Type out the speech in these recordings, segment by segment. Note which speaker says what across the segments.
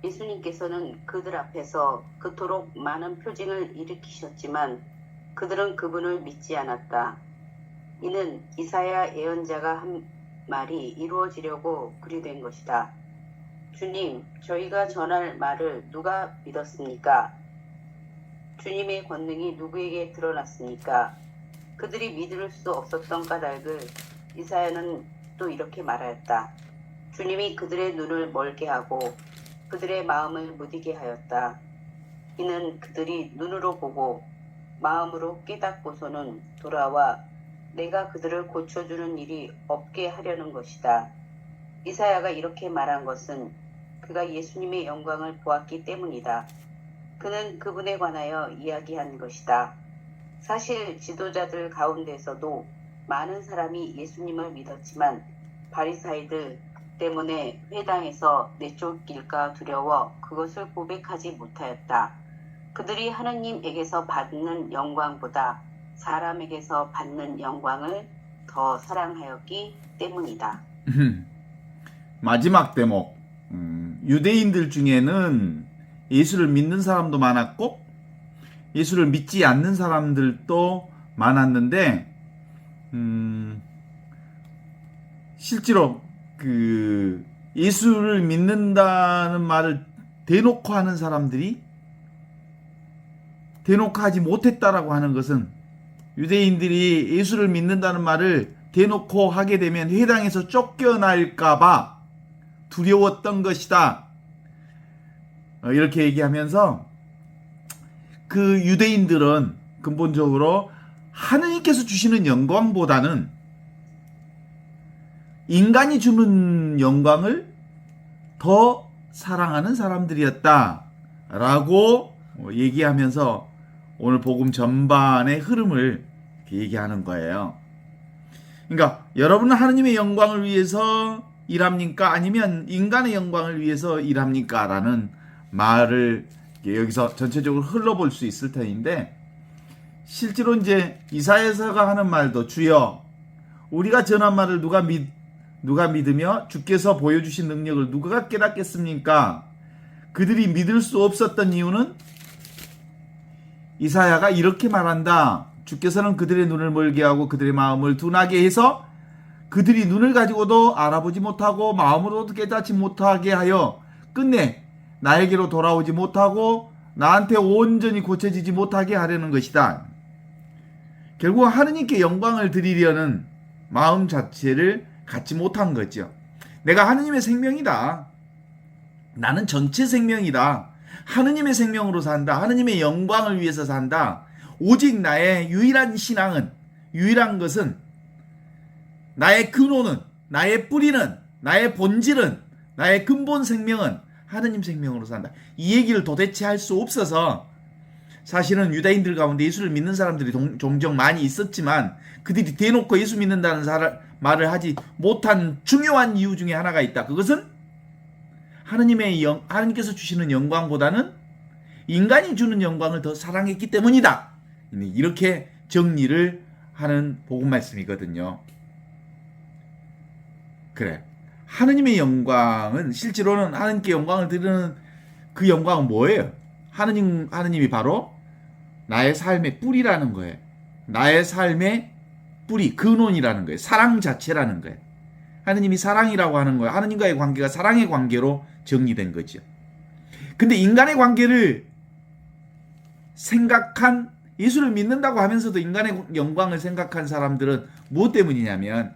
Speaker 1: 예수님께서는 그들 앞에서 그토록 많은 표징을 일으키셨지만 그들은 그분을 믿지 않았다. 이는 이사야 예언자가 한 말이 이루어지려고 그리 된 것이다. 주님, 저희가 전할 말을 누가 믿었습니까? 주님의 권능이 누구에게 드러났습니까? 그들이 믿을 수 없었던 까닭을 이사야는 또 이렇게 말하였다. 주님이 그들의 눈을 멀게 하고 그들의 마음을 무디게 하였다. 이는 그들이 눈으로 보고 마음으로 깨닫고서는 돌아와 내가 그들을 고쳐주는 일이 없게 하려는 것이다. 이사야가 이렇게 말한 것은 그가 예수님의 영광을 보았기 때문이다. 그는 그분에 관하여 이야기한 것이다. 사실 지도자들 가운데서도 많은 사람이 예수님을 믿었지만 바리사이들 때문에 회당에서 내쫓길까 두려워 그것을 고백하지 못하였다. 그들이 하느님에게서 받는 영광보다 사람에게서 받는 영광을 더 사랑하였기 때문이다.
Speaker 2: 마지막 대목. 유대인들 중에는 예수를 믿는 사람도 많았고 예수를 믿지 않는 사람들도 많았는데 실제로 그 예수를 믿는다는 말을 대놓고 하는 사람들이 대놓고 하지 못했다라고 하는 것은 유대인들이 예수를 믿는다는 말을 대놓고 하게 되면 회당에서 쫓겨날까봐 두려웠던 것이다. 이렇게 얘기하면서 그 유대인들은 근본적으로 하느님께서 주시는 영광보다는 인간이 주는 영광을 더 사랑하는 사람들이었다라고 얘기하면서 오늘 복음 전반의 흐름을 얘기하는 거예요. 그러니까 여러분은 하느님의 영광을 위해서 일합니까? 아니면 인간의 영광을 위해서 일합니까? 라는 말을 여기서 전체적으로 흘러볼 수 있을 텐데 실제로 이제 이사야서가 하는 말도 주여 우리가 전한 말을 누가 믿으며 주께서 보여주신 능력을 누가 깨닫겠습니까? 그들이 믿을 수 없었던 이유는 이사야가 이렇게 말한다. 주께서는 그들의 눈을 멀게 하고 그들의 마음을 둔하게 해서 그들이 눈을 가지고도 알아보지 못하고 마음으로도 깨닫지 못하게 하여 끝내 나에게로 돌아오지 못하고 나한테 온전히 고쳐지지 못하게 하려는 것이다. 결국 하느님께 영광을 드리려는 마음 자체를 갖지 못한 거죠. 내가 하느님의 생명이다. 나는 전체 생명이다. 하느님의 생명으로 산다. 하느님의 영광을 위해서 산다. 오직 나의 유일한 신앙은, 유일한 것은, 나의 근원은, 나의 뿌리는, 나의 본질은, 나의 근본 생명은 하느님 생명으로 산다. 이 얘기를 도대체 할 수 없어서 사실은 유다인들 가운데 예수를 믿는 사람들이 종종 많이 있었지만 그들이 대놓고 예수 믿는다는 말을 하지 못한 중요한 이유 중에 하나가 있다. 그것은 하느님께서 주시는 영광보다는 인간이 주는 영광을 더 사랑했기 때문이다. 이렇게 정리를 하는 복음 말씀이거든요. 그래. 하느님의 영광은 실제로는 하느님께 영광을 드리는 그 영광은 뭐예요? 하느님이 바로 나의 삶의 뿌리라는 거예요. 나의 삶의 뿌리, 근원이라는 거예요. 사랑 자체라는 거예요. 하느님이 사랑이라고 하는 거예요. 하느님과의 관계가 사랑의 관계로 정리된 거죠. 근데 인간의 관계를 생각한 예수를 믿는다고 하면서도 인간의 영광을 생각한 사람들은 무엇 때문이냐면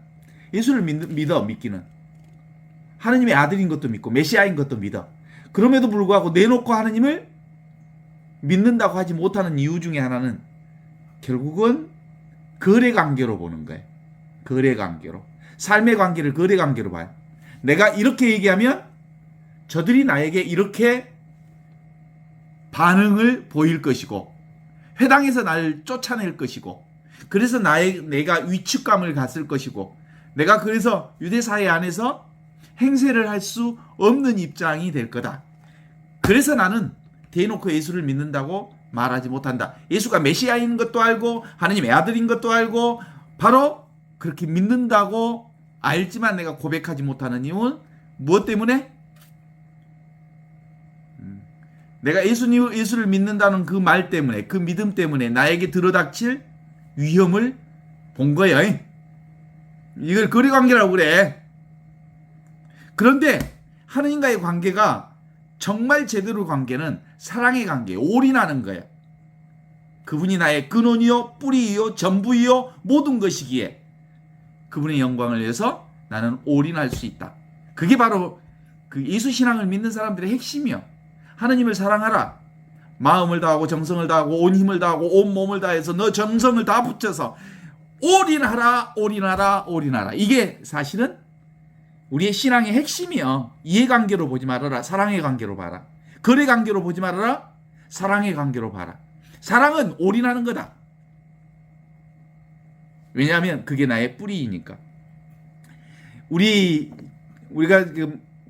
Speaker 2: 예수를 믿기는 하느님의 아들인 것도 믿고 메시아인 것도 믿어. 그럼에도 불구하고 내놓고 하느님을 믿는다고 하지 못하는 이유 중에 하나는 결국은 거래 관계로 보는 거예요. 거래 관계로. 삶의 관계를 거래 관계로 봐요. 내가 이렇게 얘기하면 저들이 나에게 이렇게 반응을 보일 것이고 회당에서 나를 쫓아낼 것이고 그래서 내가 위축감을 갖을 것이고 내가 그래서 유대 사회 안에서 행세를 할 수 없는 입장이 될 거다. 그래서 나는 대놓고 예수를 믿는다고 말하지 못한다. 예수가 메시아인 것도 알고 하느님의 아들인 것도 알고 바로 그렇게 믿는다고 알지만 내가 고백하지 못하는 이유는 무엇 때문에? 내가 예수를 믿는다는 그 말 때문에, 그 믿음 때문에 나에게 들어닥칠 위험을 본 거예요. 이걸 거리관계라고 그래. 그런데 하느님과의 관계가 정말 제대로 관계는 사랑의 관계, 올인하는 거예요. 그분이 나의 근원이요, 뿌리이요, 전부이요, 모든 것이기에 그분의 영광을 위해서 나는 올인할 수 있다. 그게 바로 그 예수 신앙을 믿는 사람들의 핵심이요. 하느님을 사랑하라. 마음을 다하고 정성을 다하고 온 힘을 다하고 온 몸을 다해서 너 정성을 다 붙여서 올인하라, 올인하라, 올인하라. 이게 사실은 우리의 신앙의 핵심이요. 이해관계로 보지 말아라. 사랑의 관계로 봐라. 거래관계로 보지 말아라. 사랑의 관계로 봐라. 사랑은 올인하는 거다. 왜냐하면 그게 나의 뿌리이니까. 우리가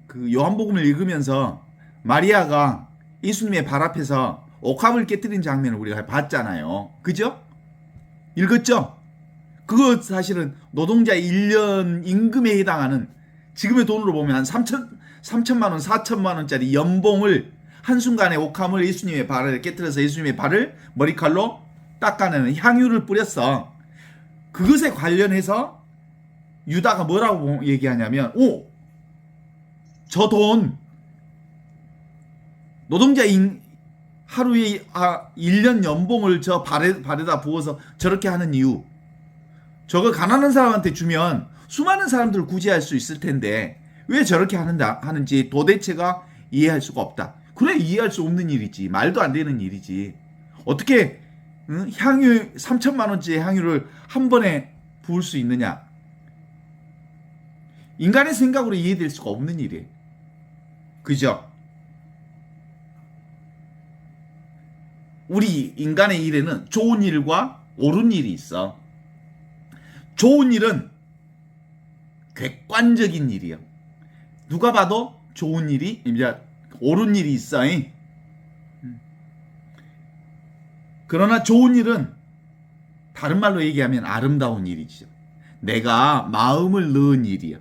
Speaker 2: 그 요한복음을 읽으면서 마리아가 예수님의 발 앞에서 옥합을 깨뜨린 장면을 우리가 봤잖아요. 그죠? 읽었죠? 그거 사실은 노동자의 1년 임금에 해당하는, 지금의 돈으로 보면 한 3천만 원, 4천만 원짜리 연봉을 한순간에 옥합을 예수님의 발을 깨뜨려서 예수님의 발을 머리칼로 닦아내는 향유를 뿌렸어. 그것에 관련해서 유다가 뭐라고 얘기하냐면, 저 돈 노동자 하루에 1년 연봉을 저 발에다 부어서 저렇게 하는 이유, 저거 가난한 사람한테 주면 수많은 사람들을 구제할 수 있을 텐데 왜 저렇게 하는지 도대체가 이해할 수가 없다. 그래, 이해할 수 없는 일이지. 말도 안 되는 일이지. 어떻게 향유 3천만 원짜리 향유를 한 번에 부을 수 있느냐. 인간의 생각으로 이해될 수가 없는 일이에요. 그죠? 우리 인간의 일에는 좋은 일과 옳은 일이 있어. 좋은 일은 객관적인 일이요. 누가 봐도 좋은 일이, 이제 옳은 일이 있어. 그러나 좋은 일은 다른 말로 얘기하면 아름다운 일이죠. 내가 마음을 넣은 일이요.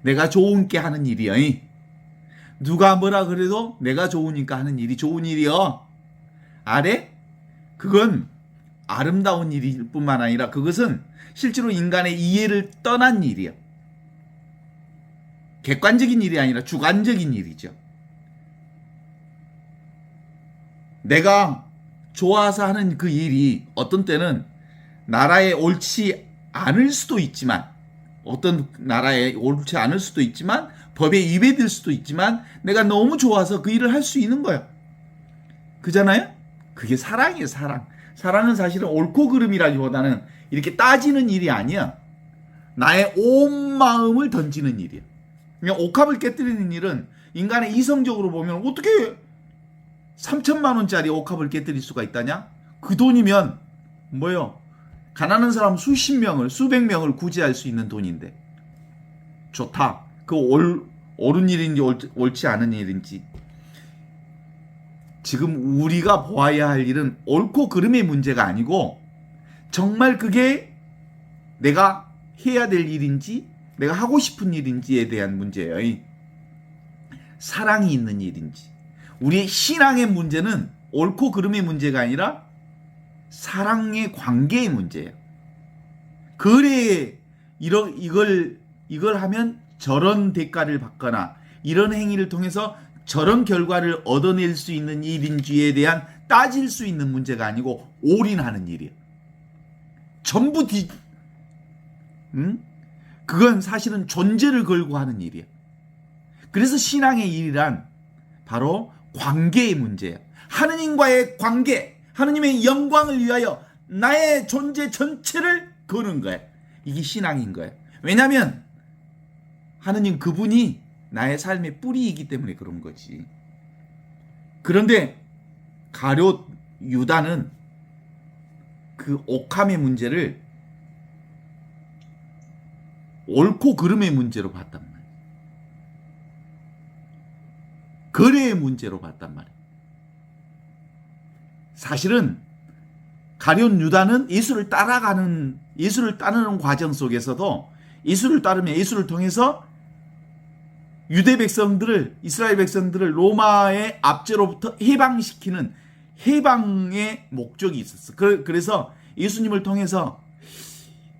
Speaker 2: 내가 좋은게 하는 일이요. 누가 뭐라 그래도 내가 좋으니까 하는 일이 좋은 일이요. 아래? 그건 아름다운 일일 뿐만 아니라 그것은 실제로 인간의 이해를 떠난 일이요. 객관적인 일이 아니라 주관적인 일이죠. 내가 좋아서 하는 그 일이 어떤 때는 나라에 옳지 않을 수도 있지만, 어떤 나라에 옳지 않을 수도 있지만, 법에 위배될 수도 있지만, 내가 너무 좋아서 그 일을 할 수 있는 거예요. 그잖아요? 그게 사랑이에요, 사랑. 사랑은 사실은 옳고 그름이라기보다는 이렇게 따지는 일이 아니야. 나의 온 마음을 던지는 일이야. 그냥 옥합을 깨뜨리는 일은 인간의 이성적으로 보면 어떻게 3천만 원짜리 옥합을 깨뜨릴 수가 있다냐? 그 돈이면 뭐요? 가난한 사람 수십 명을, 수백 명을 구제할 수 있는 돈인데. 좋다. 그 옳은 일인지 옳지 않은 일인지. 지금 우리가 보아야 할 일은 옳고 그름의 문제가 아니고 정말 그게 내가 해야 될 일인지 내가 하고 싶은 일인지에 대한 문제예요. 사랑이 있는 일인지. 우리의 신앙의 문제는 옳고 그름의 문제가 아니라 사랑의 관계의 문제예요. 그래, 이걸 하면 저런 대가를 받거나 이런 행위를 통해서 저런 결과를 얻어낼 수 있는 일인지에 대한 따질 수 있는 문제가 아니고 올인하는 일이에요. 전부 그건 사실은 존재를 걸고 하는 일이에요. 그래서 신앙의 일이란 바로 관계의 문제예요. 하느님과의 관계, 하느님의 영광을 위하여 나의 존재 전체를 거는 거예요. 이게 신앙인 거예요. 왜냐하면 하느님 그분이 나의 삶의 뿌리이기 때문에 그런 거지. 그런데 가룟 유다는 그 옥함의 문제를 옳고 그름의 문제로 봤단 말이에요. 거래의 문제로 봤단 말이에요. 사실은 가룟 유다는 예수를 따르는 과정 속에서도 예수를 따르며 예수를 통해서 유대 백성들을, 이스라엘 백성들을 로마의 압제로부터 해방시키는 해방의 목적이 있었어. 그래서 예수님을 통해서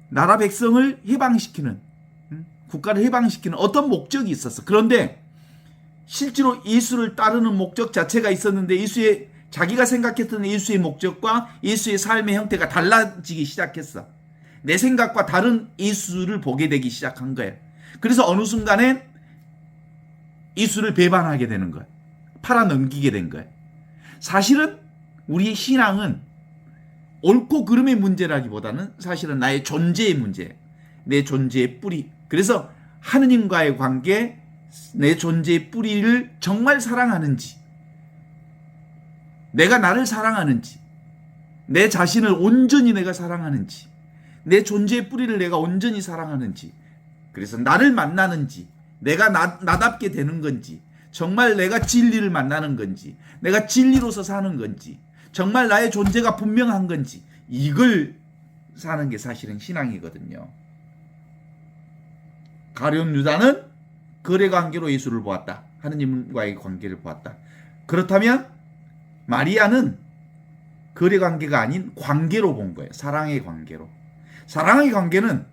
Speaker 2: 나라 백성을 해방시키는, 국가를 해방시키는 어떤 목적이 있었어. 그런데 실제로 예수를 따르는 목적 자체가 있었는데 자기가 생각했던 예수의 목적과 예수의 삶의 형태가 달라지기 시작했어. 내 생각과 다른 예수를 보게 되기 시작한 거야. 그래서 어느 순간엔 예수를 배반하게 되는 거야. 팔아넘기게 된 거야. 사실은 우리의 신앙은 옳고 그름의 문제라기보다는 사실은 나의 존재의 문제, 내 존재의 뿌리. 그래서 하느님과의 관계, 내 존재의 뿌리를 정말 사랑하는지, 내가 나를 사랑하는지, 내 자신을 온전히 내가 사랑하는지, 내 존재의 뿌리를 내가 온전히 사랑하는지, 그래서 나를 만나는지, 내가 나답게 되는 건지, 정말 내가 진리를 만나는 건지, 내가 진리로서 사는 건지, 정말 나의 존재가 분명한 건지, 이걸 사는 게 사실은 신앙이거든요. 가룟 유다는 거래 관계로 예수를 보았다. 하느님과의 관계를 보았다. 그렇다면 마리아는 거래 관계가 아닌 관계로 본 거예요. 사랑의 관계로. 사랑의 관계는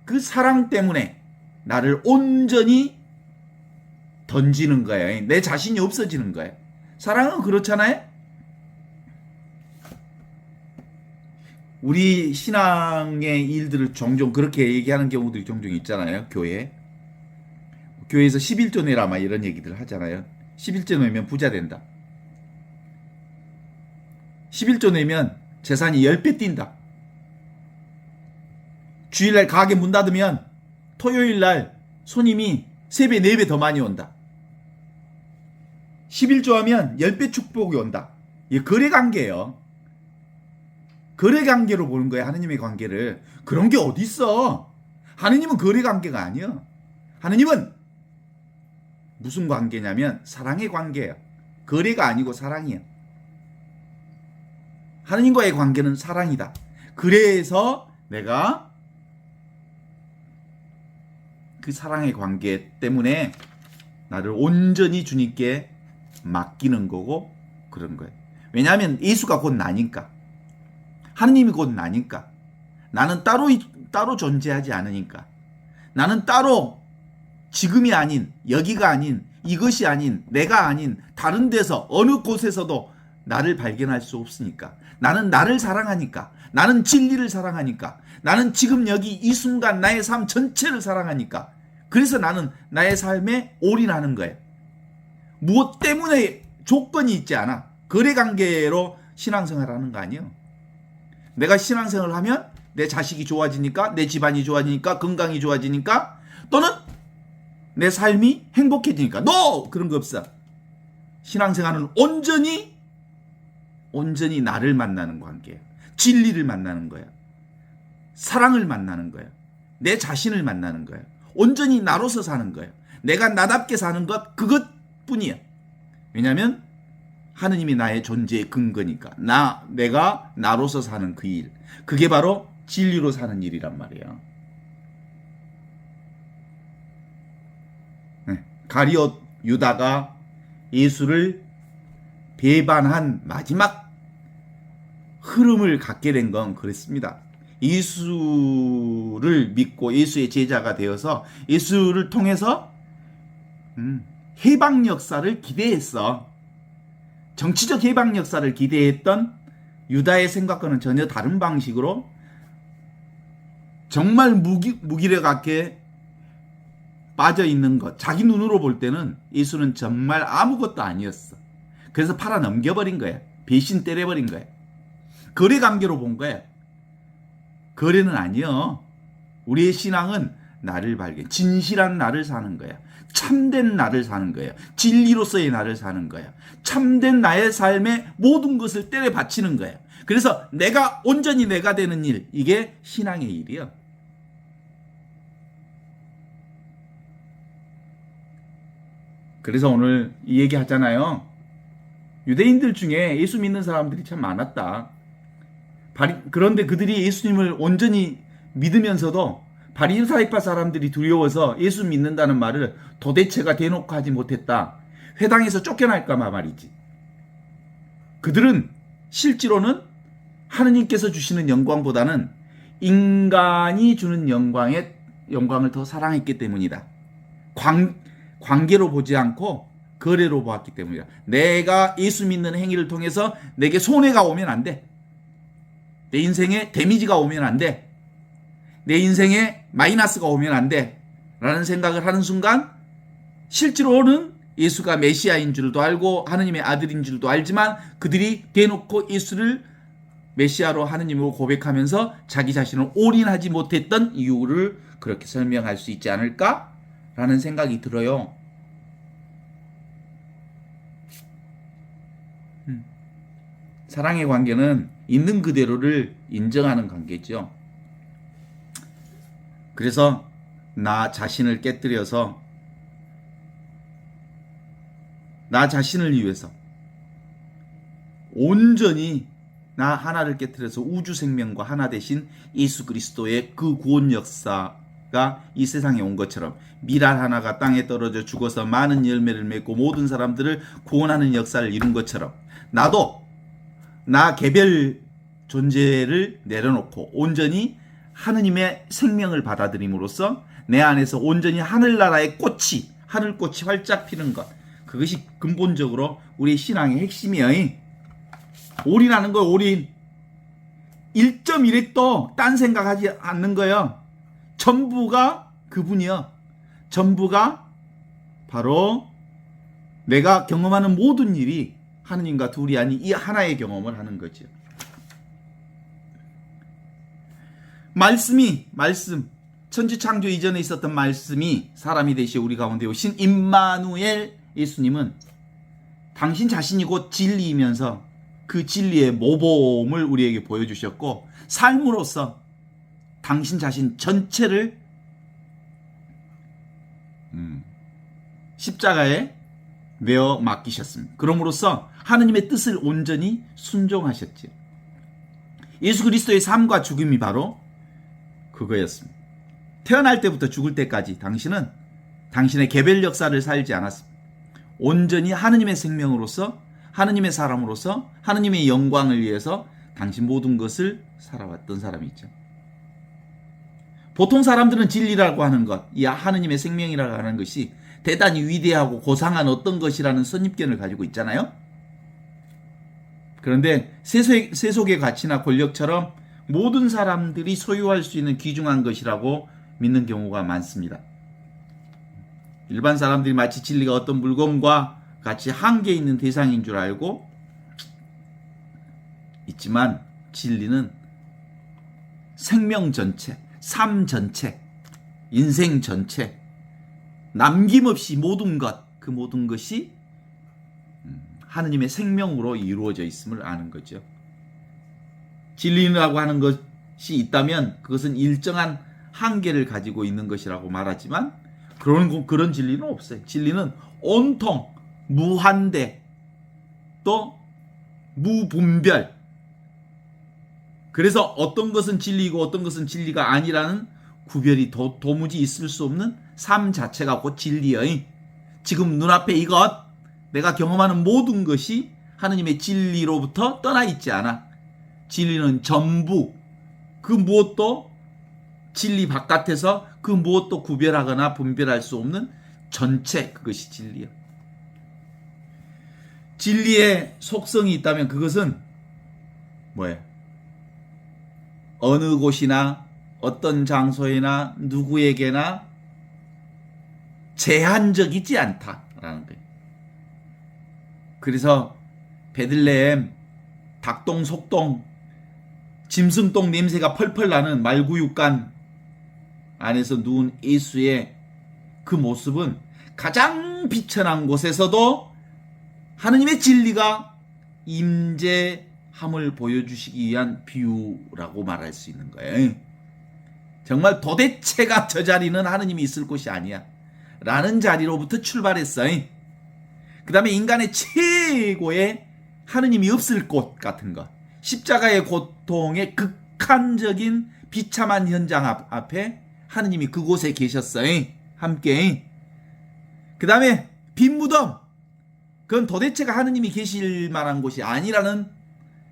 Speaker 2: 그 사랑 때문에 나를 온전히 던지는 거예요. 내 자신이 없어지는 거예요. 사랑은 그렇잖아요. 우리 신앙의 일들을 종종 그렇게 얘기하는 경우들이 종종 있잖아요. 교회에서 11조 내라 막 이런 얘기들 하잖아요. 11조 내면 부자 된다. 11조 내면 재산이 10배 뛴다. 주일날 가게 문 닫으면 토요일날 손님이 3배, 4배 더 많이 온다. 11조 하면 10배 축복이 온다. 이게 거래관계예요. 거래관계로 보는 거예요. 하느님의 관계를. 그런 게 어디 있어. 하느님은 거래관계가 아니야. 하느님은 무슨 관계냐면 사랑의 관계예요. 거래가 아니고 사랑이에요. 하느님과의 관계는 사랑이다. 그래서 내가 그 사랑의 관계 때문에 나를 온전히 주님께 맡기는 거고 그런 거예요. 왜냐하면 예수가 곧 나니까. 하느님이 곧 나니까. 나는 따로 존재하지 않으니까. 나는 따로 지금이 아닌, 여기가 아닌, 이것이 아닌, 내가 아닌 다른 데서 어느 곳에서도 나를 발견할 수 없으니까. 나는 나를 사랑하니까. 나는 진리를 사랑하니까. 나는 지금 여기 이 순간 나의 삶 전체를 사랑하니까. 그래서 나는 나의 삶에 올인하는 거예요. 무엇 때문에 조건이 있지 않아. 거래관계로 신앙생활을 하는 거 아니에요. 내가 신앙생활을 하면 내 자식이 좋아지니까, 내 집안이 좋아지니까, 건강이 좋아지니까, 또는 내 삶이 행복해지니까. No! 그런 거 없어. 신앙생활은 온전히 나를 만나는 관계예요. 진리를 만나는 거야. 사랑을 만나는 거야. 내 자신을 만나는 거야. 온전히 나로서 사는 거야. 내가 나답게 사는 것 그것뿐이야. 왜냐하면 하느님이 나의 존재의 근거니까. 내가 나로서 사는 그 일. 그게 바로 진리로 사는 일이란 말이야. 가룟 유다가 예수를 배반한 마지막 흐름을 갖게 된 건 그랬습니다. 예수를 믿고 예수의 제자가 되어서 예수를 통해서 해방 역사를 기대했어. 정치적 해방 역사를 기대했던 유다의 생각과는 전혀 다른 방식으로 정말 무기력하게 빠져있는 것, 자기 눈으로 볼 때는 예수는 정말 아무것도 아니었어. 그래서 팔아 넘겨버린 거야. 배신 때려버린 거야. 거래 관계로 본 거야. 거래는 아니요. 우리의 신앙은 나를 발견, 진실한 나를 사는 거야. 참된 나를 사는 거야. 진리로서의 나를 사는 거야. 참된 나의 삶의 모든 것을 때려 바치는 거야. 그래서 내가 온전히 내가 되는 일, 이게 신앙의 일이야. 그래서 오늘 이 얘기 하잖아요. 유대인들 중에 예수 믿는 사람들이 참 많았다. 그런데 그들이 예수님을 온전히 믿으면서도 바리사이파 사람들이 두려워서 예수 믿는다는 말을 도대체가 대놓고 하지 못했다. 회당에서 쫓겨날까 봐 말이지. 그들은 실제로는 하느님께서 주시는 영광보다는 인간이 주는 영광을 더 사랑했기 때문이다. 관계로 보지 않고 거래로 보았기 때문이다. 내가 예수 믿는 행위를 통해서 내게 손해가 오면 안 돼. 내 인생에 데미지가 오면 안 돼. 내 인생에 마이너스가 오면 안 돼. 라는 생각을 하는 순간 실제로는 예수가 메시아인 줄도 알고 하느님의 아들인 줄도 알지만 그들이 대놓고 예수를 메시아로 하느님으로 고백하면서 자기 자신을 올인하지 못했던 이유를 그렇게 설명할 수 있지 않을까라는 생각이 들어요. 사랑의 관계는 있는 그대로를 인정하는 관계죠. 그래서 나 자신을 깨뜨려서 나 자신을 위해서 온전히 나 하나를 깨뜨려서 우주 생명과 하나 되신 예수 그리스도의 그 구원 역사가 이 세상에 온 것처럼 밀알 하나가 땅에 떨어져 죽어서 많은 열매를 맺고 모든 사람들을 구원하는 역사를 이룬 것처럼 나도 나 개별 존재를 내려놓고 온전히 하느님의 생명을 받아들임으로써 내 안에서 온전히 하늘나라의 꽃이 하늘꽃이 활짝 피는 것, 그것이 근본적으로 우리 신앙의 핵심이에요. 올인하는 거예요. 올인. 1.1핵도 딴 생각하지 않는 거예요. 전부가 그분이요. 전부가 바로 내가 경험하는 모든 일이 하느님과 둘이 아닌 이 하나의 경험을 하는 거죠. 말씀 천지창조 이전에 있었던 말씀이 사람이 되시어 우리 가운데 오신 임마누엘 예수님은 당신 자신이 곧 진리이면서 그 진리의 모범을 우리에게 보여주셨고 삶으로서 당신 자신 전체를 십자가에 내어 맡기셨습니다. 그럼으로써 하느님의 뜻을 온전히 순종하셨지요. 예수 그리스도의 삶과 죽음이 바로 그거였습니다. 태어날 때부터 죽을 때까지 당신은 당신의 개별 역사를 살지 않았습니다. 온전히 하느님의 생명으로서 하느님의 사람으로서 하느님의 영광을 위해서 당신 모든 것을 살아왔던 사람이죠. 보통 사람들은 진리라고 하는 것, 이 하느님의 생명이라고 하는 것이 대단히 위대하고 고상한 어떤 것이라는 선입견을 가지고 있잖아요. 그런데 세속의 가치나 권력처럼 모든 사람들이 소유할 수 있는 귀중한 것이라고 믿는 경우가 많습니다. 일반 사람들이 마치 진리가 어떤 물건과 같이 한계 있는 대상인 줄 알고 있지만 진리는 생명 전체, 삶 전체, 인생 전체, 남김없이 모든 것, 그 모든 것이 하느님의 생명으로 이루어져 있음을 아는 거죠. 진리라고 하는 것이 있다면 그것은 일정한 한계를 가지고 있는 것이라고 말하지만 그런 진리는 없어요. 진리는 온통 무한대 또 무분별. 그래서 어떤 것은 진리이고 어떤 것은 진리가 아니라는 구별이 도무지 있을 수 없는 삶 자체가 곧 진리의 지금 눈앞에 이것 내가 경험하는 모든 것이 하느님의 진리로부터 떠나 있지 않아. 진리는 전부 그 무엇도 진리 바깥에서 그 무엇도 구별하거나 분별할 수 없는 전체, 그것이 진리야. 진리의 속성이 있다면 그것은 뭐예요? 어느 곳이나 어떤 장소에나 누구에게나 제한적이지 않다라는 거예요. 그래서 베들레헴 닭똥 속똥 짐승똥 냄새가 펄펄 나는 말구육간 안에서 누운 예수의 그 모습은 가장 비천한 곳에서도 하느님의 진리가 임재함을 보여주시기 위한 비유라고 말할 수 있는 거예요. 정말 도대체가 저 자리는 하느님이 있을 곳이 아니야 라는 자리로부터 출발했어요. 그 다음에 인간의 최고의 하느님이 없을 곳 같은 것, 십자가의 고통의 극한적인 비참한 현장 앞에 하느님이 그곳에 계셨어요. 함께. 그 다음에 빈 무덤. 그건 도대체가 하느님이 계실 만한 곳이 아니라는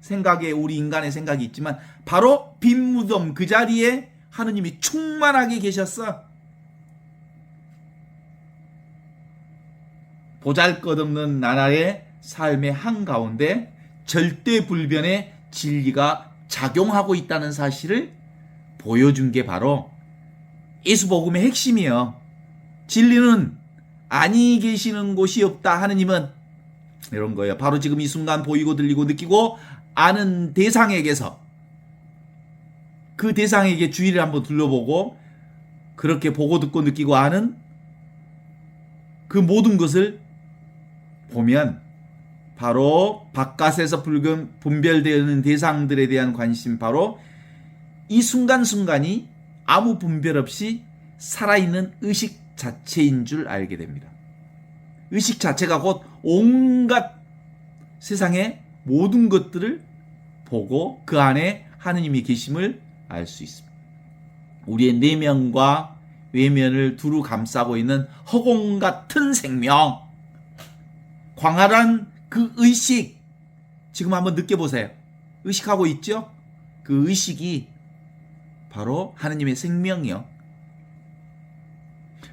Speaker 2: 생각에 우리 인간의 생각이 있지만 바로 빈 무덤 그 자리에 하느님이 충만하게 계셨어. 보잘것없는 나라의 삶의 한가운데 절대불변의 진리가 작용하고 있다는 사실을 보여준 게 바로 예수복음의 핵심이에요. 진리는 아니 계시는 곳이 없다. 하느님은 이런 거예요. 바로 지금 이 순간 보이고 들리고 느끼고 아는 대상에게서 그 대상에게 주위를 한번 둘러보고 그렇게 보고 듣고 느끼고 아는 그 모든 것을 보면 바로 바깥에서 분별되는 대상들에 대한 관심, 바로 이 순간순간이 아무 분별 없이 살아있는 의식 자체인 줄 알게 됩니다. 의식 자체가 곧 온갖 세상의 모든 것들을 보고 그 안에 하느님이 계심을 알 수 있습니다. 우리의 내면과 외면을 두루 감싸고 있는 허공 같은 생명, 광활한 그 의식, 지금 한번 느껴보세요. 의식하고 있죠? 그 의식이 바로 하느님의 생명이요.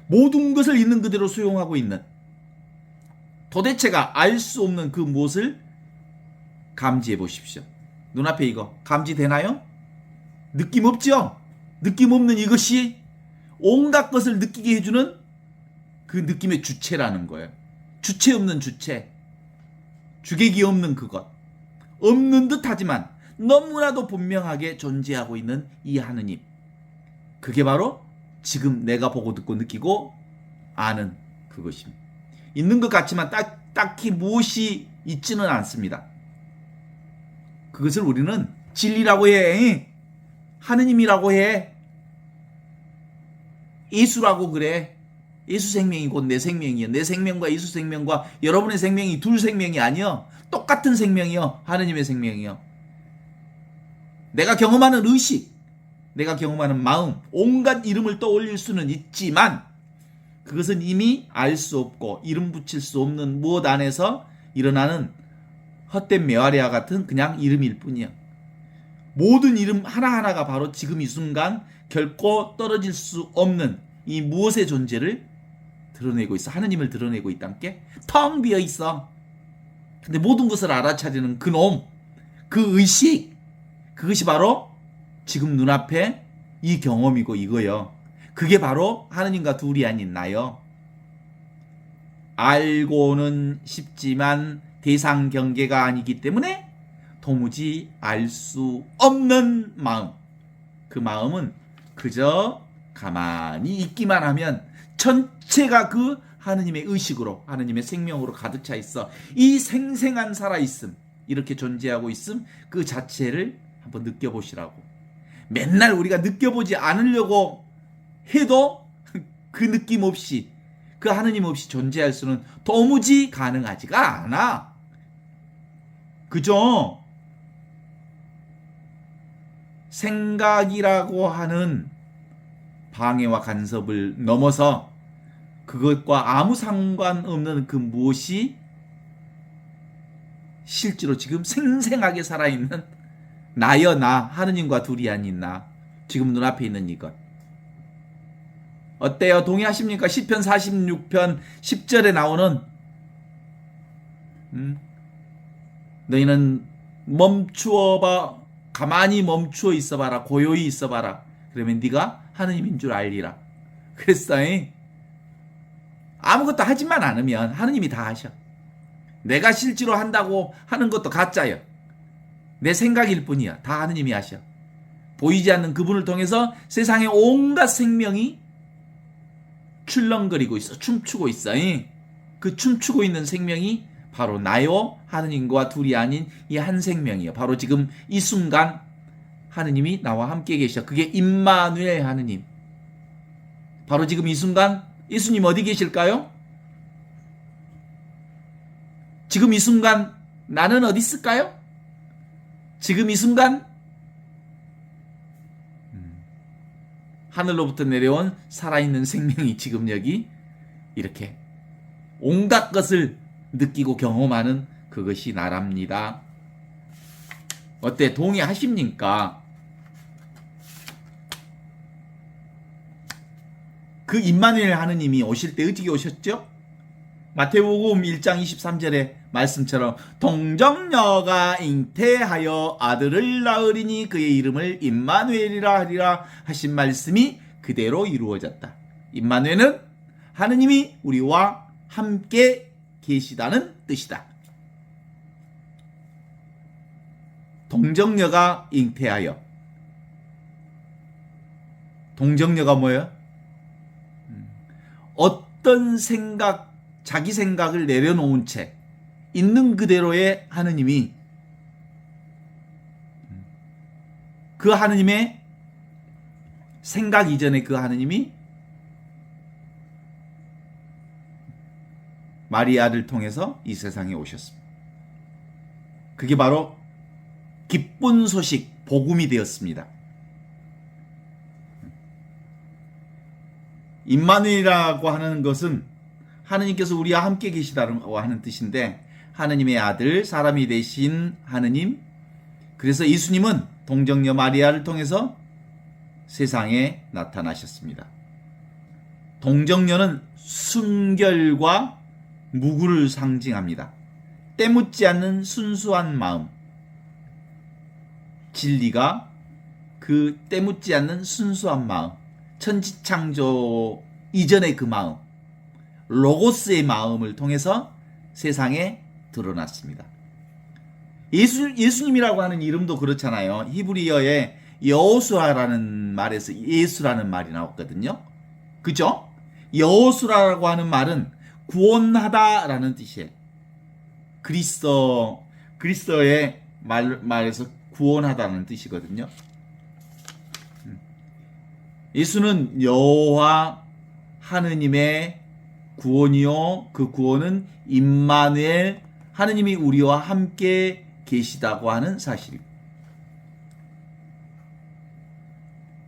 Speaker 2: 모든 것을 있는 그대로 수용하고 있는, 도대체가 알 수 없는 그 무엇을 감지해 보십시오. 눈앞에 이거 감지되나요? 느낌 없죠? 느낌 없는 이것이 온갖 것을 느끼게 해주는 그 느낌의 주체라는 거예요. 주체 없는 주체, 주객이 없는 그것, 없는 듯 하지만 너무나도 분명하게 존재하고 있는 이 하느님, 그게 바로 지금 내가 보고 듣고 느끼고 아는 그것입니다. 있는 것 같지만 딱히 무엇이 있지는 않습니다. 그것을 우리는 진리라고 해, 하느님이라고 해, 예수라고 그래. 예수 생명이 곧 내 생명이요. 내 생명과 예수 생명과 여러분의 생명이 둘 생명이 아니요. 똑같은 생명이요. 하느님의 생명이요. 내가 경험하는 의식, 내가 경험하는 마음, 온갖 이름을 떠올릴 수는 있지만 그것은 이미 알 수 없고 이름 붙일 수 없는 무엇 안에서 일어나는 헛된 메아리와 같은 그냥 이름일 뿐이야. 모든 이름 하나하나가 바로 지금 이 순간 결코 떨어질 수 없는 이 무엇의 존재를 드러내고 있어. 하느님을 드러내고 있다는 게 텅 비어 있어. 근데 모든 것을 알아차리는 그놈, 그 의식, 그것이 바로 지금 눈앞에 이 경험이고 이거요. 그게 바로 하느님과 둘이 아닌 나요. 알고는 싶지만 대상 경계가 아니기 때문에 도무지 알 수 없는 마음. 그 마음은 그저 가만히 있기만 하면 전체가 그 하느님의 의식으로, 하느님의 생명으로 가득 차 있어. 이 생생한 살아있음, 이렇게 존재하고 있음 그 자체를 한번 느껴보시라고. 맨날 우리가 느껴보지 않으려고 해도 그 느낌 없이, 그 하느님 없이 존재할 수는 도무지 가능하지가 않아. 그죠? 생각이라고 하는 방해와 간섭을 넘어서 그것과 아무 상관없는 그 무엇이 실제로 지금 생생하게 살아있는 나여, 나, 하느님과 둘이 아닌 나, 지금 눈앞에 있는 이것. 어때요? 동의하십니까? 시편 46편 10절에 나오는 너희는 멈추어봐, 가만히 멈추어 있어봐라, 고요히 있어봐라. 그러면 네가 하느님인 줄 알리라. 그랬어요. 아무것도 하지만 않으면 하느님이 다 하셔. 내가 실제로 한다고 하는 것도 가짜예요. 내 생각일 뿐이야. 다 하느님이 하셔. 보이지 않는 그분을 통해서 세상의 온갖 생명이 출렁거리고 있어. 춤추고 있어. 그 춤추고 있는 생명이 바로 나요, 하느님과 둘이 아닌 이 한 생명이에요. 바로 지금 이 순간 하느님이 나와 함께 계셔. 그게 임마누엘 하느님. 바로 지금 이 순간 예수님 어디 계실까요? 지금 이 순간 나는 어디 있을까요? 지금 이 순간 하늘로부터 내려온 살아있는 생명이 지금 여기 이렇게 온갖 것을 느끼고 경험하는 그것이 나랍니다. 어때? 동의하십니까? 그 임마누엘 하느님이 오실 때 어떻게 오셨죠? 마태복음 1장 23절의 말씀처럼 동정녀가 잉태하여 아들을 낳으리니 그의 이름을 임마누엘이라 하리라 하신 말씀이 그대로 이루어졌다. 임마누엘은 하느님이 우리와 함께 계시다는 뜻이다. 동정녀가 잉태하여. 동정녀가 뭐예요? 어떤 생각, 자기 생각을 내려놓은 채 있는 그대로의 하느님이 그 하느님의 생각 이전에 그 하느님이 마리아를 통해서 이 세상에 오셨습니다. 그게 바로 기쁜 소식, 복음이 되었습니다. 임마누엘이라고 하는 것은 하느님께서 우리와 함께 계시다고 하는 뜻인데 하느님의 아들, 사람이 되신 하느님, 그래서 예수님은 동정녀 마리아를 통해서 세상에 나타나셨습니다. 동정녀는 순결과 무구를 상징합니다. 때묻지 않는 순수한 마음, 진리가 그 때묻지 않는 순수한 마음, 천지창조 이전의 그 마음, 로고스의 마음을 통해서 세상에 드러났습니다. 예수님이라고 하는 이름도 그렇잖아요. 히브리어에 여호수아라는 말에서 예수라는 말이 나왔거든요. 그죠? 여호수아라고 하는 말은 구원하다라는 뜻이에요. 그리스어의 말에서 구원하다는 뜻이거든요. 예수는 여호와 하느님의 구원이요, 그 구원은 임마누엘, 하느님이 우리와 함께 계시다고 하는 사실입니다.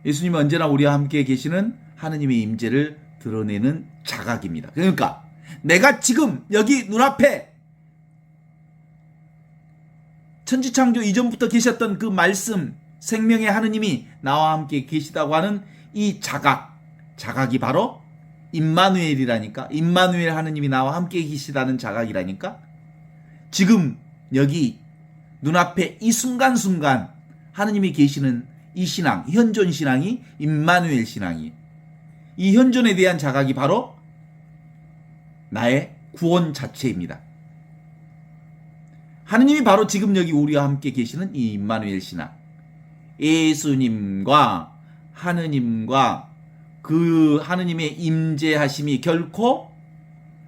Speaker 2: 예수님은 언제나 우리와 함께 계시는 하느님의 임재를 드러내는 자각입니다. 그러니까 내가 지금 여기 눈앞에 천지창조 이전부터 계셨던 그 말씀, 생명의 하느님이 나와 함께 계시다고 하는 이 자각이 바로 임마누엘이라니까. 임마누엘 하느님이 나와 함께 계시다는 자각이라니까. 지금 여기 눈앞에 이 순간순간 하느님이 계시는 이 신앙, 현존 신앙이 임마누엘 신앙이. 이 현존에 대한 자각이 바로 나의 구원 자체입니다. 하느님이 바로 지금 여기 우리와 함께 계시는 이 임마누엘 신앙. 예수님과 하느님과 그 하느님의 임재하심이 결코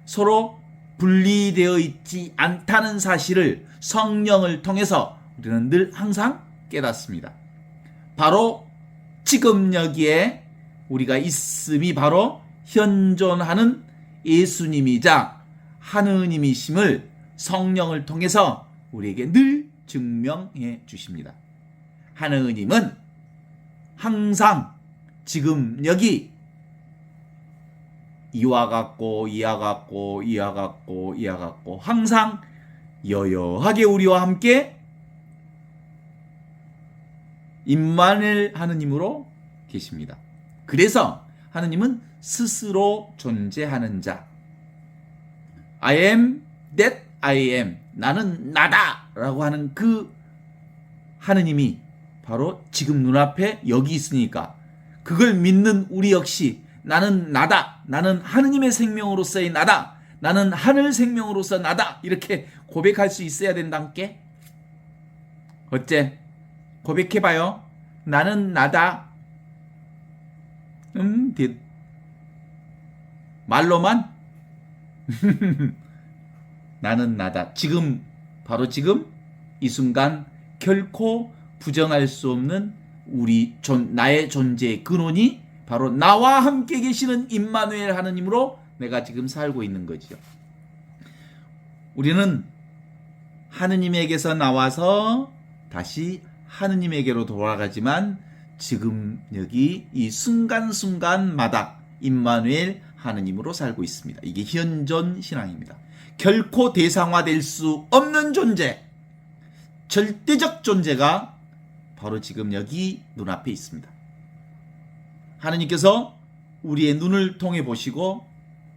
Speaker 2: 서로 분리되어 있지 않다는 사실을 성령을 통해서 우리는 늘 항상 깨닫습니다. 바로 지금 여기에 우리가 있음이 바로 현존하는 예수님이자 하느님이심을 성령을 통해서 우리에게 늘 증명해 주십니다. 하느님은 항상 지금 여기 이와 같고 이와 같고 이와 같고 이와 같고 항상 여여하게 우리와 함께 임마누엘 하느님으로 계십니다. 그래서 하느님은 스스로 존재하는 자, I am that I am, 나는 나다 라고 하는 그 하느님이 바로 지금 눈앞에 여기 있으니까 그걸 믿는 우리 역시 나는 나다, 나는 하느님의 생명으로서의 나다, 나는 하늘 생명으로서 나다, 이렇게 고백할 수 있어야 된다께. 어째? 고백해봐요. 나는 나다. 말로만? 나는 나다. 지금, 바로 지금 이 순간 결코 부정할 수 없는 나의 존재의 근원이 바로 나와 함께 계시는 임마누엘 하느님으로 내가 지금 살고 있는 거죠. 우리는 하느님에게서 나와서 다시 하느님에게로 돌아가지만 지금 여기 이 순간순간마다 임마누엘 하느님으로 살고 있습니다. 이게 현존 신앙입니다. 결코 대상화될 수 없는 존재, 절대적 존재가 바로 지금 여기 눈앞에 있습니다. 하느님께서 우리의 눈을 통해 보시고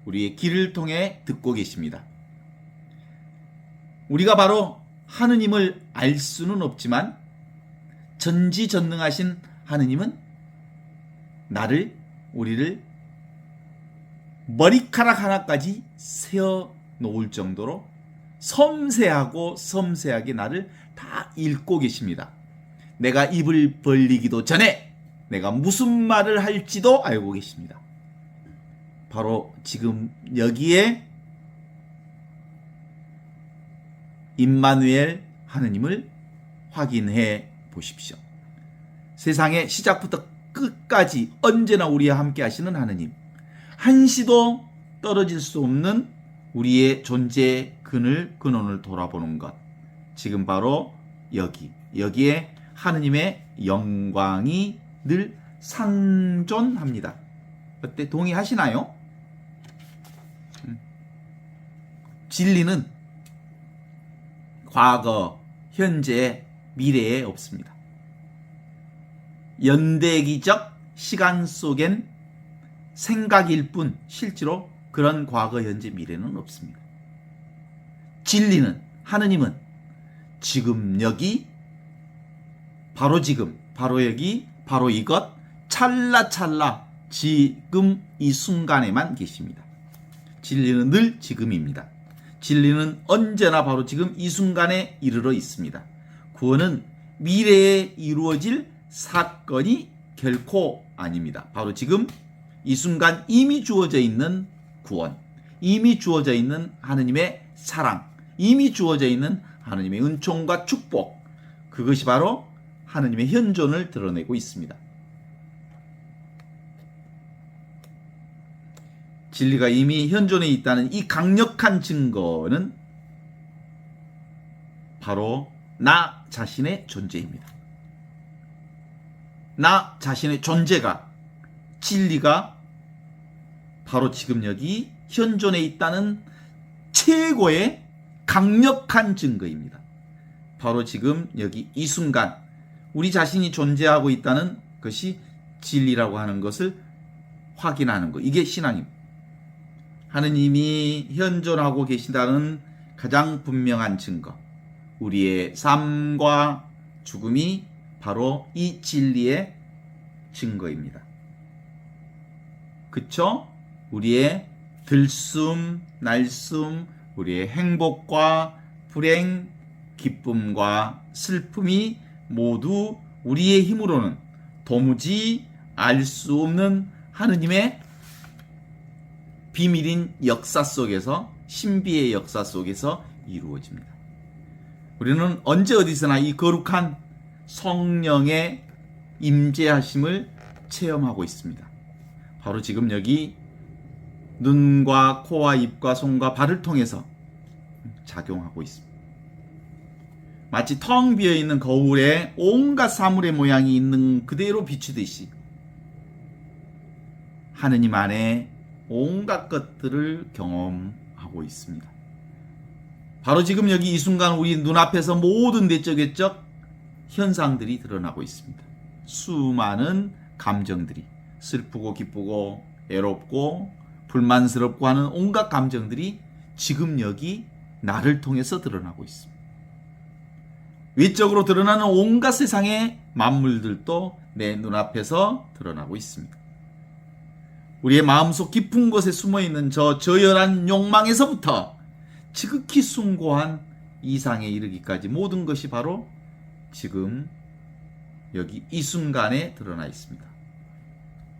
Speaker 2: 우리의 귀를 통해 듣고 계십니다. 우리가 바로 하느님을 알 수는 없지만 전지전능하신 하느님은 우리를 머리카락 하나까지 세어 놓을 정도로 섬세하게 나를 다 읽고 계십니다. 내가 입을 벌리기도 전에 내가 무슨 말을 할지도 알고 계십니다. 바로 지금 여기에 임마누엘 하느님을 확인해 보십시오. 세상의 시작부터 끝까지 언제나 우리와 함께 하시는 하느님, 한시도 떨어질 수 없는 우리의 존재의 근원을 돌아보는 것, 지금 바로 여기에 하느님의 영광이 늘 상존합니다. 어때? 동의하시나요? 진리는 과거, 현재, 미래에 없습니다. 연대기적 시간 속엔 생각일 뿐 실제로 그런 과거, 현재, 미래는 없습니다. 진리는, 하느님은 지금 여기, 바로 지금, 바로 여기, 바로 이것, 찰나찰나 지금 이 순간에만 계십니다. 진리는 늘 지금입니다. 진리는 언제나 바로 지금 이 순간에 이르러 있습니다. 구원은 미래에 이루어질 사건이 결코 아닙니다. 바로 지금 이 순간 이미 주어져 있는 구원, 이미 주어져 있는 하느님의 사랑, 이미 주어져 있는 하느님의 은총과 축복, 그것이 바로 하느님의 현존을 드러내고 있습니다. 진리가 이미 현존해 있다는 이 강력한 증거는 바로 나 자신의 존재입니다. 나 자신의 존재가, 진리가 바로 지금 여기 현존해 있다는 최고의 강력한 증거입니다. 바로 지금 여기 이 순간 우리 자신이 존재하고 있다는 것이 진리라고 하는 것을 확인하는 것, 이게 신앙입니다. 하느님이 현존하고 계신다는 가장 분명한 증거, 우리의 삶과 죽음이 바로 이 진리의 증거입니다. 그쵸? 우리의 들숨, 날숨, 우리의 행복과 불행, 기쁨과 슬픔이 모두 우리의 힘으로는 도무지 알 수 없는 하느님의 비밀인 역사 속에서, 신비의 역사 속에서 이루어집니다. 우리는 언제 어디서나 이 거룩한 성령의 임재하심을 체험하고 있습니다. 바로 지금 여기 눈과 코와 입과 손과 발을 통해서 작용하고 있습니다. 마치 텅 비어있는 거울에 온갖 사물의 모양이 있는 그대로 비추듯이 하느님 안에 온갖 것들을 경험하고 있습니다. 바로 지금 여기 이 순간 우리 눈앞에서 모든 내적외적 현상들이 드러나고 있습니다. 수많은 감정들이, 슬프고 기쁘고 애롭고 불만스럽고 하는 온갖 감정들이 지금 여기 나를 통해서 드러나고 있습니다. 외적으로 드러나는 온갖 세상의 만물들도 내 눈앞에서 드러나고 있습니다. 우리의 마음속 깊은 곳에 숨어있는 저 저열한 욕망에서부터 지극히 숭고한 이상에 이르기까지 모든 것이 바로 지금 여기 이 순간에 드러나 있습니다.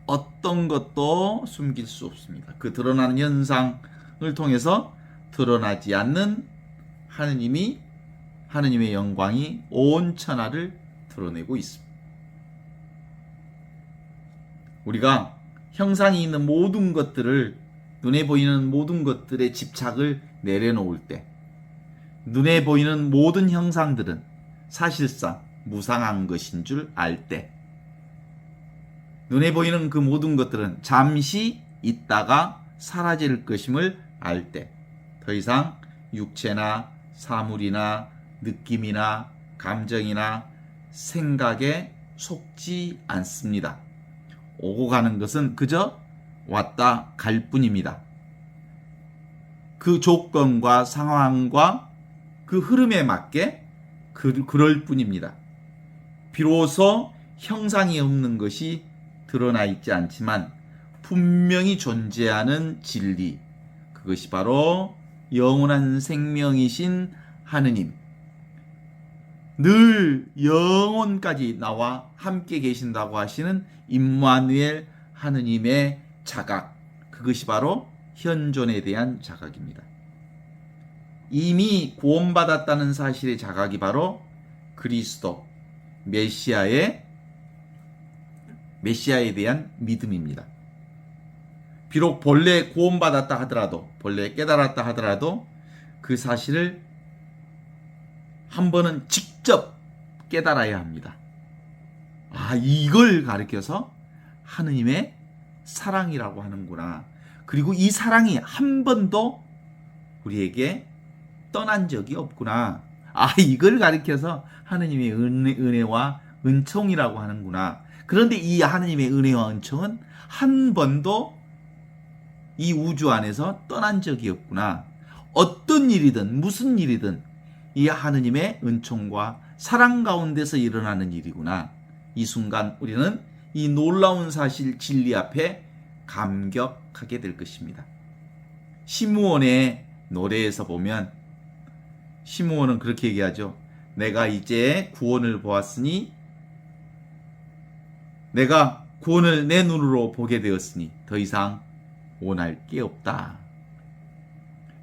Speaker 2: 어떤 것도 숨길 수 없습니다. 그 드러나는 현상을 통해서 드러나지 않는 하느님의 영광이 온 천하를 드러내고 있습니다. 우리가 형상이 있는 모든 것들을, 눈에 보이는 모든 것들의 집착을 내려놓을 때, 눈에 보이는 모든 형상들은 사실상 무상한 것인 줄 알 때, 눈에 보이는 그 모든 것들은 잠시 있다가 사라질 것임을 알 때 더 이상 육체나 사물이나 느낌이나 감정이나 생각에 속지 않습니다. 오고 가는 것은 그저 왔다 갈 뿐입니다. 그 조건과 상황과 그 흐름에 맞게 그럴 뿐입니다. 비로소 형상이 없는 것이 드러나 있지 않지만 분명히 존재하는 진리, 그것이 바로 영원한 생명이신 하느님, 늘 영원까지 나와 함께 계신다고 하시는 임마누엘 하느님의 자각, 그것이 바로 현존에 대한 자각입니다. 이미 구원받았다는 사실의 자각이 바로 그리스도, 메시아에 대한 믿음입니다. 비록 본래 구원받았다 하더라도, 본래 깨달았다 하더라도 그 사실을 한 번은 직접 깨달아야 합니다. 이걸 가리켜서 하느님의 사랑이라고 하는구나. 그리고 이 사랑이 한 번도 우리에게 떠난 적이 없구나. 이걸 가리켜서 하느님의 은혜와 은총이라고 하는구나. 그런데 이 하느님의 은혜와 은총은 한 번도 이 우주 안에서 떠난 적이 없구나. 어떤 일이든 무슨 일이든 이 하느님의 은총과 사랑 가운데서 일어나는 일이구나. 이 순간 우리는 이 놀라운 사실 진리 앞에 감격하게 될 것입니다. 시므온의 노래에서 보면 시므온은 그렇게 얘기하죠. 내가 이제 구원을 보았으니, 내가 구원을 내 눈으로 보게 되었으니 더 이상 원할 게 없다.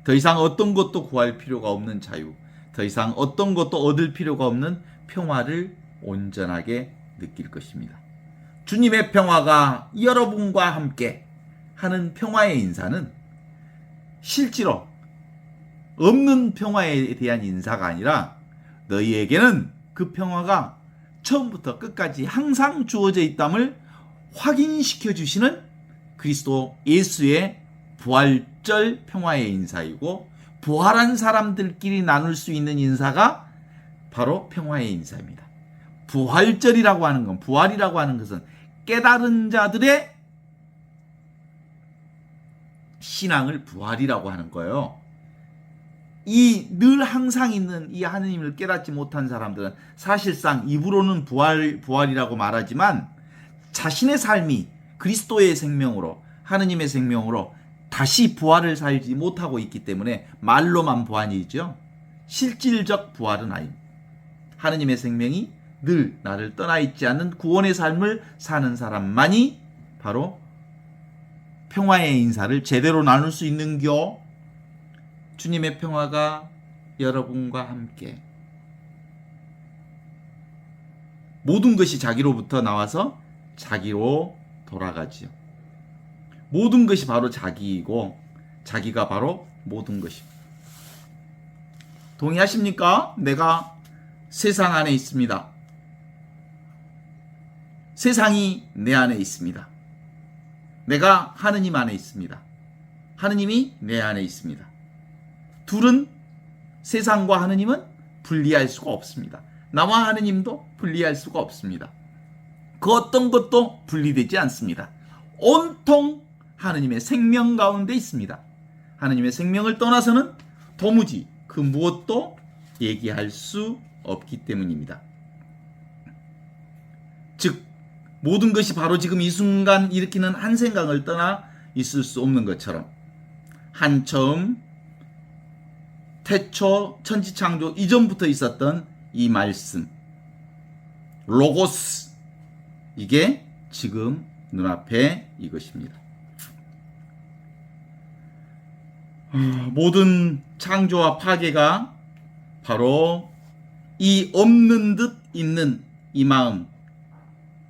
Speaker 2: 더 이상 어떤 것도 구할 필요가 없는 자유, 더 이상 어떤 것도 얻을 필요가 없는 평화를 온전하게 느낄 것입니다. 주님의 평화가 여러분과 함께 하는 평화의 인사는 실제로 없는 평화에 대한 인사가 아니라 너희에게는 그 평화가 처음부터 끝까지 항상 주어져 있담을 확인시켜 주시는 그리스도 예수의 부활절 평화의 인사이고, 부활한 사람들끼리 나눌 수 있는 인사가 바로 평화의 인사입니다. 부활절이라고 하는 건, 부활이라고 하는 것은 깨달은 자들의 신앙을 부활이라고 하는 거예요. 이 늘 항상 있는 이 하느님을 깨닫지 못한 사람들은 사실상 입으로는 부활이라고 말하지만 자신의 삶이 그리스도의 생명으로, 하느님의 생명으로 다시 부활을 살지 못하고 있기 때문에 말로만 부활이죠. 실질적 부활은 아닙니다. 하느님의 생명이 늘 나를 떠나 있지 않는 구원의 삶을 사는 사람만이 바로 평화의 인사를 제대로 나눌 수 있는겨. 주님의 평화가 여러분과 함께. 모든 것이 자기로부터 나와서 자기로 돌아가지요. 모든 것이 바로 자기이고 자기가 바로 모든 것입니다. 동의하십니까? 내가 세상 안에 있습니다. 세상이 내 안에 있습니다. 내가 하느님 안에 있습니다. 하느님이 내 안에 있습니다. 둘은, 세상과 하느님은 분리할 수가 없습니다. 나와 하느님도 분리할 수가 없습니다. 그 어떤 것도 분리되지 않습니다. 온통 하느님의 생명 가운데 있습니다. 하느님의 생명을 떠나서는 도무지 그 무엇도 얘기할 수 없기 때문입니다. 즉, 모든 것이 바로 지금 이 순간 일으키는 한 생각을 떠나 있을 수 없는 것처럼, 한처음 태초 천지창조 이전부터 있었던 이 말씀, 로고스, 이게 지금 눈앞에 이것입니다. 모든 창조와 파괴가 바로 이 없는 듯 있는 이 마음,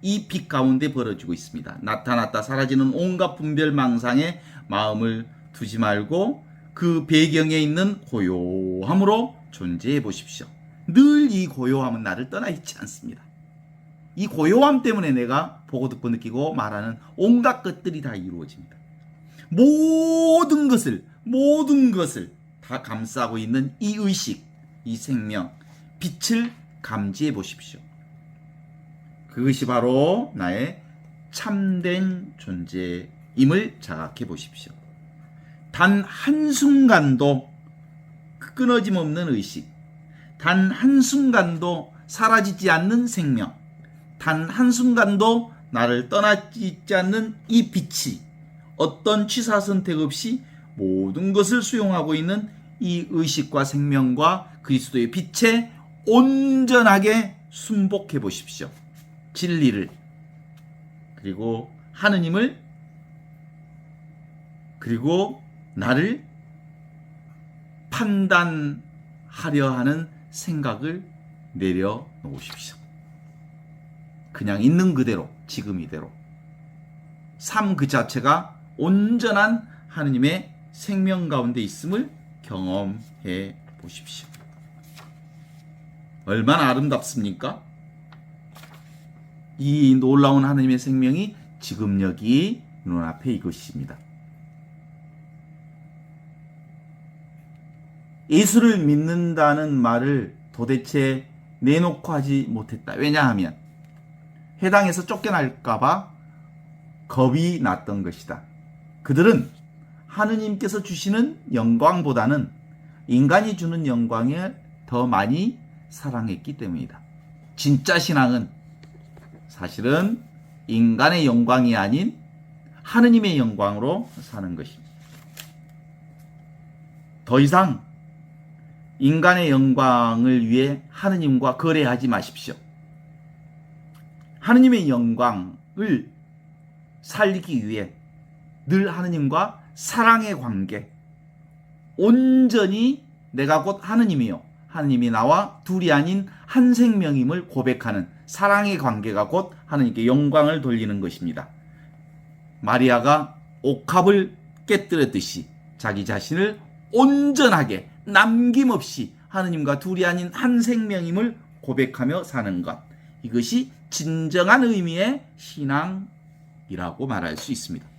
Speaker 2: 이 빛 가운데 벌어지고 있습니다. 나타났다 사라지는 온갖 분별망상에 마음을 두지 말고 그 배경에 있는 고요함으로 존재해 보십시오. 늘 이 고요함은 나를 떠나 있지 않습니다. 이 고요함 때문에 내가 보고 듣고 느끼고 말하는 온갖 것들이 다 이루어집니다. 모든 것을 다 감싸고 있는 이 의식, 이 생명, 빛을 감지해 보십시오. 그것이 바로 나의 참된 존재임을 자각해 보십시오. 단 한순간도 끊어짐 없는 의식, 단 한순간도 사라지지 않는 생명, 단 한순간도 나를 떠나지 있지 않는 이 빛이 어떤 취사 선택 없이 모든 것을 수용하고 있는 이 의식과 생명과 그리스도의 빛에 온전하게 순복해 보십시오. 진리를, 그리고 하느님을, 그리고 나를 판단하려 하는 생각을 내려놓으십시오. 그냥 있는 그대로, 지금 이대로 삶 그 자체가 온전한 하느님의 생명 가운데 있음을 경험해 보십시오. 얼마나 아름답습니까? 이 놀라운 하느님의 생명이 지금 여기 눈앞에 이것입니다. 예수를 믿는다는 말을 도대체 내놓고 하지 못했다. 왜냐하면 해당에서 쫓겨날까봐 겁이 났던 것이다. 그들은 하느님께서 주시는 영광보다는 인간이 주는 영광을 더 많이 사랑했기 때문이다. 진짜 신앙은 사실은 인간의 영광이 아닌 하느님의 영광으로 사는 것입니다. 더 이상 인간의 영광을 위해 하느님과 거래하지 마십시오. 하느님의 영광을 살리기 위해 늘 하느님과 사랑의 관계, 온전히 내가 곧 하느님이요 하느님이 나와 둘이 아닌 한 생명임을 고백하는 사랑의 관계가 곧 하느님께 영광을 돌리는 것입니다. 마리아가 옥합을 깨뜨렸듯이 자기 자신을 온전하게 남김없이 하느님과 둘이 아닌 한 생명임을 고백하며 사는 것, 이것이 진정한 의미의 신앙이라고 말할 수 있습니다.